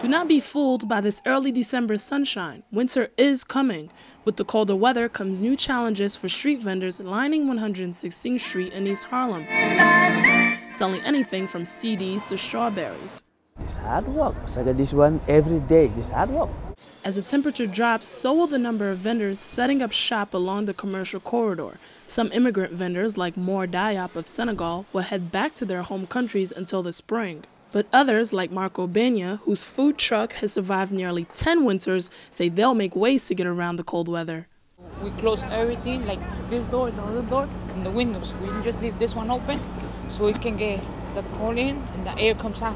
Do not be fooled by this early December sunshine. Winter is coming. With the colder weather comes new challenges for street vendors lining 116th Street in East Harlem, selling anything from CDs to strawberries. It's hard work. So I got this one every day. It's hard work. As the temperature drops, so will the number of vendors setting up shop along the commercial corridor. Some immigrant vendors, like Mor Diop of Senegal, will head back to their home countries until the spring. But others, like Marco Benya, whose food truck has survived nearly 10 winters, say they'll make ways to get around the cold weather. We close everything, like this door, the other door, and the windows. We just leave this one open so we can get the cold in and the air comes out,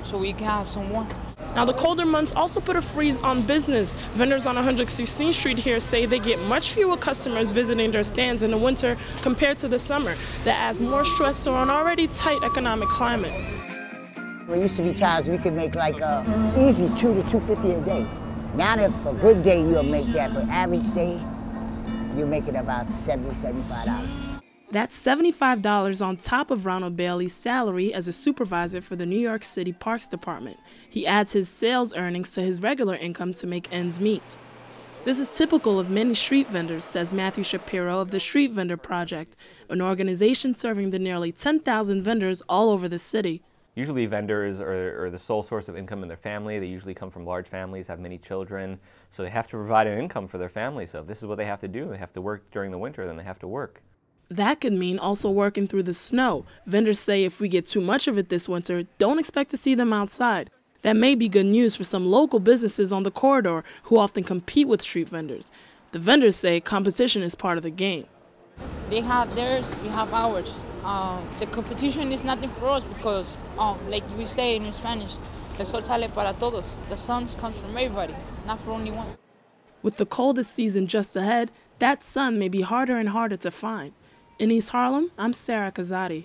so we can have some warmth. Now, the colder months also put a freeze on business. Vendors on 116th Street here say they get much fewer customers visiting their stands in the winter compared to the summer. That adds more stress to an already tight economic climate. There used to be times we could make like easy $2 to $2.50 a day. Now, if a good day you'll make that, but average day you'll make it about $70, $75. That's $75 on top of Ronald Bailey's salary as a supervisor for the New York City Parks Department. He adds his sales earnings to his regular income to make ends meet. This is typical of many street vendors, says Matthew Shapiro of the Street Vendor Project, an organization serving the nearly 10,000 vendors all over the city. Usually vendors are the sole source of income in their family. They usually come from large families, have many children, so they have to provide an income for their family. So if this is what they have to do, they have to work during the winter, then they have to work. That could mean also working through the snow. Vendors say if we get too much of it this winter, don't expect to see them outside. That may be good news for some local businesses on the corridor who often compete with street vendors. The vendors say competition is part of the game. They have theirs, we have ours. The competition is nothing for us because, like we say in Spanish, el sol sale para todos. The sun comes from everybody, not for only one. With the coldest season just ahead, that sun may be harder and harder to find. In East Harlem, I'm Kazadi.